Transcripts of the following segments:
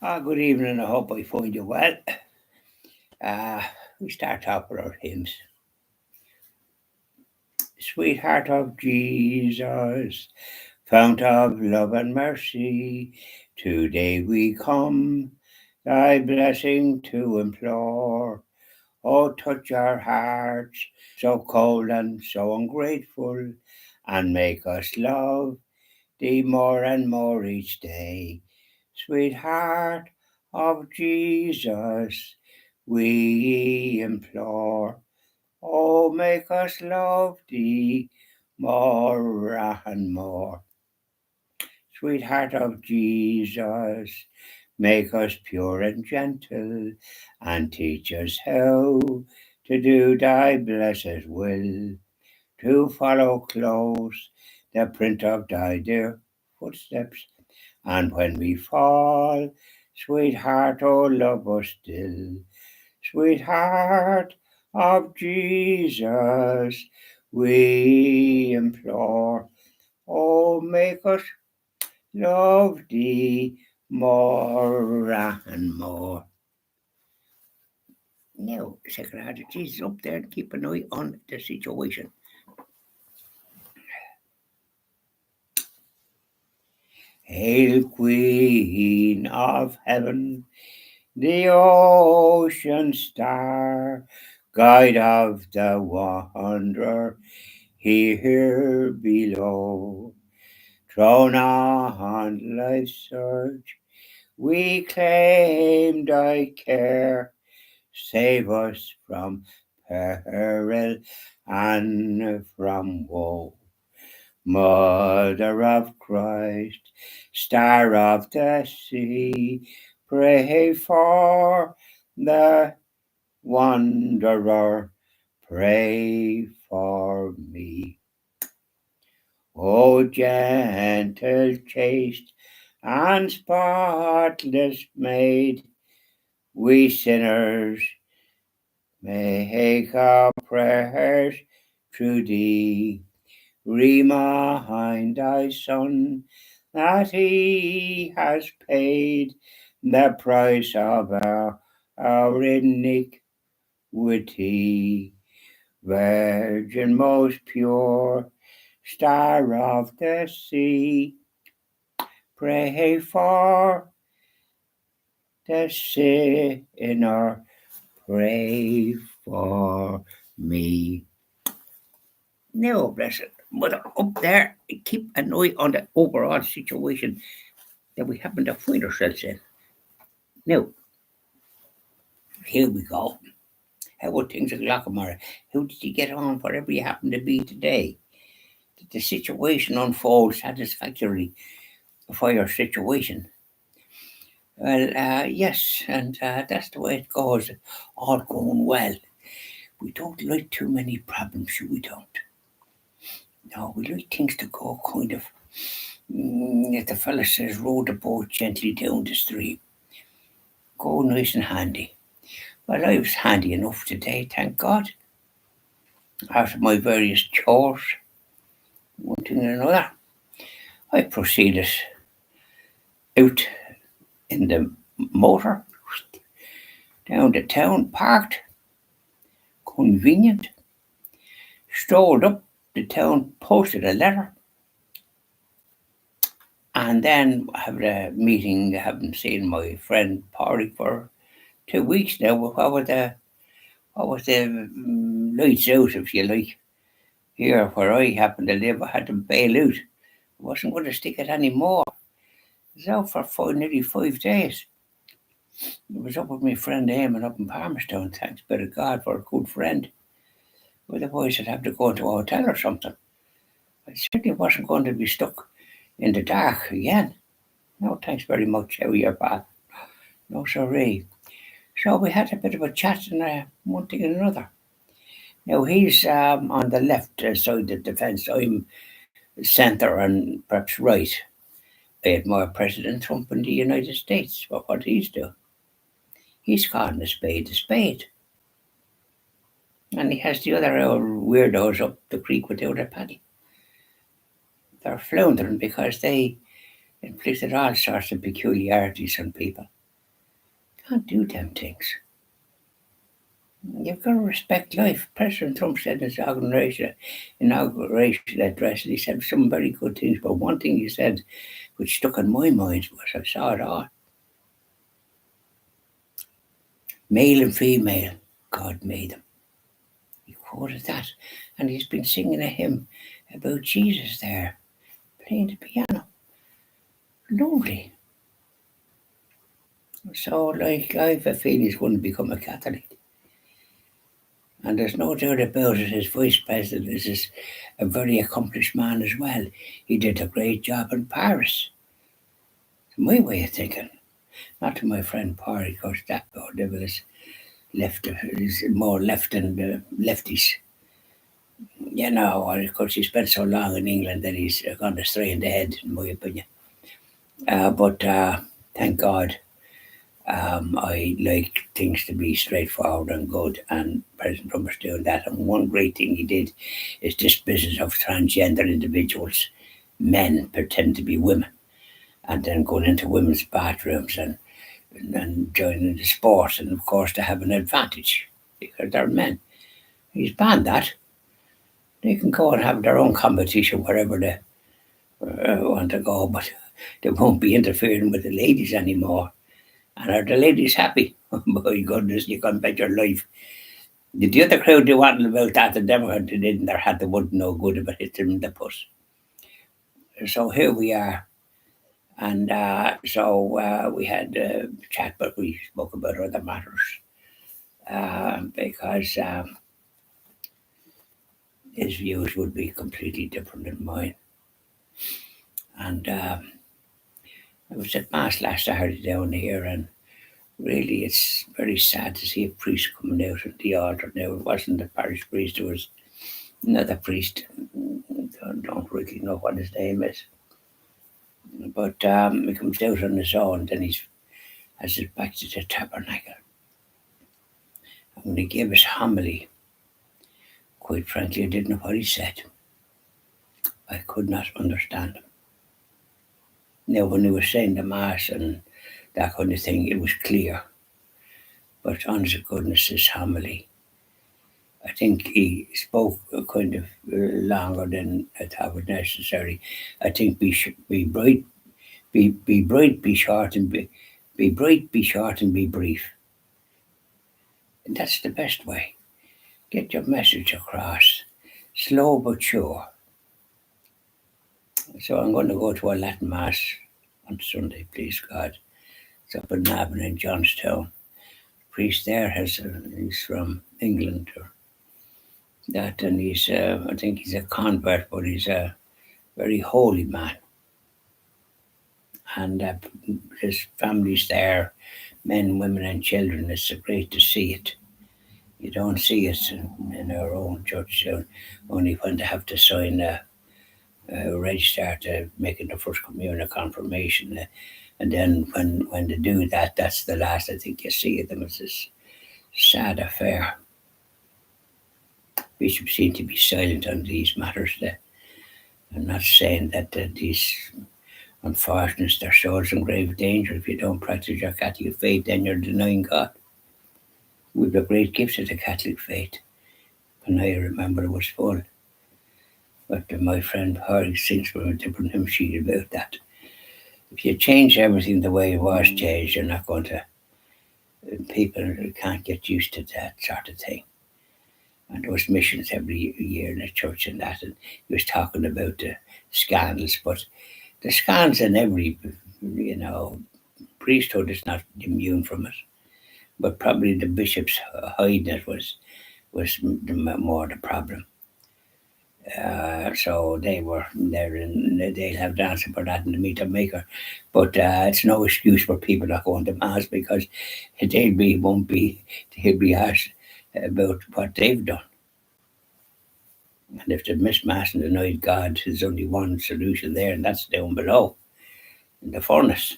Good evening. I hope I find you well. Uh, we start off with our hymns. Sweetheart of Jesus, fount of love and mercy, today we come, thy blessing to implore. Oh, touch our hearts, so cold and so ungrateful, and make us love thee more and more each day. Sweetheart of Jesus, we implore. Oh, make us love thee more and more. Sweetheart of Jesus, make us pure and gentle, and teach us how to do thy blessed will, to follow close the print of thy dear footsteps, and when we fall, sweetheart, oh, love us still. Sweetheart of Jesus, we implore. Oh, make us love thee more and more. Now, Secretary of Jesus up there and keep an eye on the situation. Hail, Queen of Heaven, the ocean star, guide of the wanderer here below. Thrown on life's surge, we claim thy care. Save us from peril and from woe. Mother of Christ, Star of the sea, pray for the wanderer, pray for me. O gentle, chaste, and spotless maid, we sinners make our prayers to thee. Remind thy Son that he has paid the price of our iniquity. Virgin most pure, Star of the sea, pray for the sinner, pray for me. Now, blessed Mother, up there, keep an eye on the overall situation that we happen to find ourselves in. Now, here we go. How are things at Glockamara? How did you get on wherever you happen to be today? Did the situation unfold satisfactorily for your situation? Well, yes, and that's the way it goes. All going well. We don't like too many problems, we don't. No, we like things to go kind of, as the fella says, row the boat gently down the stream. Go nice and handy. Well, I was handy enough today, thank God. After my various chores, one thing and another, I proceeded out in the motor, down the town, parked, convenient, strolled up the town, posted a letter, and then had a meeting. Haven't seen my friend Parry for 2 weeks now. What was the lights out, if you like? Here where I happen to live, I had to bail out. I wasn't going to stick it anymore. I was out for nearly 5 days. I was up with my friend Eamon up in Palmerstown. Thanks be to God for a good friend. Otherwise, I'd have to go to a hotel or something. I certainly wasn't going to be stuck in the dark again. No, thanks very much. How are you, pal? No, sorry. So we had a bit of a chat and one thing and another. Now he's on the left side of the fence. I'm centre and perhaps right. I admire President Trump in the United States for what he's doing. He's calling a spade a spade. And he has the other old weirdos up the creek without a paddle. They're floundering because they inflicted all sorts of peculiarities on people. Can't do them things. You've got to respect life. President Trump said in his inauguration address, he said some very good things, but one thing he said, which stuck in my mind, was I saw it all. Male and female, God made them. He quoted that, and he's been singing a hymn about Jesus there, playing the piano. Lovely. So, I have a feeling he's going to become a Catholic. And there's no doubt about it, his vice president is a very accomplished man as well. He did a great job in Paris. My way of thinking. Not to my friend Parry, because that poor devil is more left than the lefties. Of course, he spent so long in England that he's gone astray in the head, in my opinion. But thank God, I like things to be straightforward and good, and President Trump is doing that. And one great thing he did is this business of transgender individuals, men pretend to be women, and then going into women's bathrooms and joining the sport, and of course they have an advantage because they're men. He's banned that. They can go and have their own competition wherever they want to go, but they won't be interfering with the ladies anymore. And are the ladies happy? Oh, my goodness, you can't bet your life. The other crowd they wanted about that, the Democrats didn't. Their hat they wouldn't know good about it in the puss. So here we are. And we had a chat, but we spoke about other matters because his views would be completely different than mine. And I was at Mass last Saturday down here, and really it's very sad to see a priest coming out at the altar. Now, it wasn't the parish priest, it was another priest. I don't really know what his name is. But he comes out on his own, then he has his back to the tabernacle. And when he gave his homily, quite frankly, I didn't know what he said. I could not understand him. Now, when he was saying the Mass and that kind of thing, it was clear. But honest to goodness, his homily, I think he spoke kind of longer than I thought was necessary. I think be bright, be bright, be short, and be bright, be short, and be brief. And that's the best way. Get your message across, slow but sure. So I'm going to go to a Latin Mass on Sunday, please God. It's up in Navan in Johnstown. The priest there he's from England or that, and he's I think he's a convert, but he's a very holy man. And his family's there, men, women, and children. It's great to see it. You don't see it in our own church, only when they have to sign a register to making the first communion confirmation. And then when they do that, that's the last I think you see of them. It's this sad affair. Bishops seem to be silent on these matters. I'm not saying that these unfortunates, their souls in grave danger. If you don't practice your Catholic faith, then you're denying God. We've a great gift of the Catholic faith. And I remember it was full. But my friend Harry sings from a different hymn sheet about that. If you change everything the way it was changed, you're not going to. People can't get used to that sort of thing. And there was missions every year in the church and that, and he was talking about the scandals, but the scandals in every, priesthood is not immune from it. But probably the bishops hiding it was more the problem. So they'll have the answer for that in the meter maker. But it's no excuse for people not going to Mass because they'll be asked about what they've done. And if they've missed Mass and denied God, there's only one solution there, and that's down below in the furnace.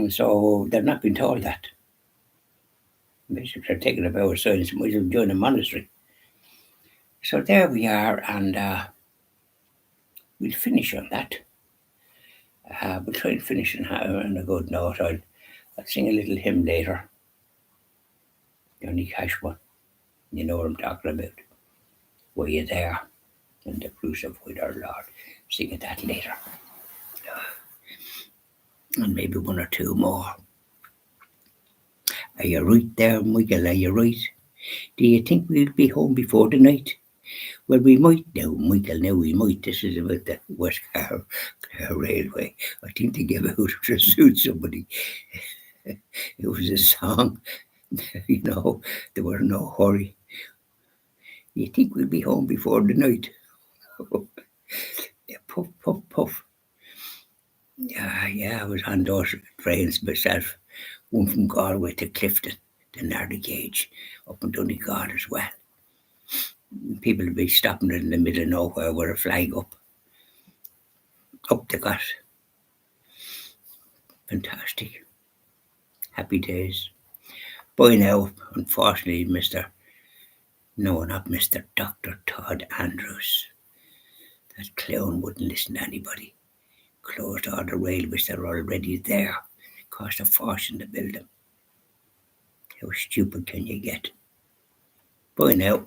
So they've not been told that. Bishops are taking a vow of silence and we'll join a monastery. So there we are, and we'll finish on that. We'll try and finish on a good note. I'll sing a little hymn later. Johnny Cash one. You know what I'm talking about. Were you there? And the crucified our Lord. Sing that later. And maybe one or two more. Are you right there, Michael? Are you right? Do you think we'll be home before the night? Well, we might now, Michael. Now we might. This is about the West Car Railway. I think they gave out to suit somebody. It was a song, there was no hurry. You think we'll be home before the night? Yeah, puff, puff, puff. Yeah, I was on those trains myself. One from Galway to Clifton, to Narrogage, up in Donegal as well. People would be stopping in the middle of nowhere with a flag up. Up they got. Fantastic. Happy days. By now, unfortunately, not Mr. Dr. Todd Andrews. That clown wouldn't listen to anybody. Closed all the railways that are already there. Cost a fortune to build them. How stupid can you get? By now,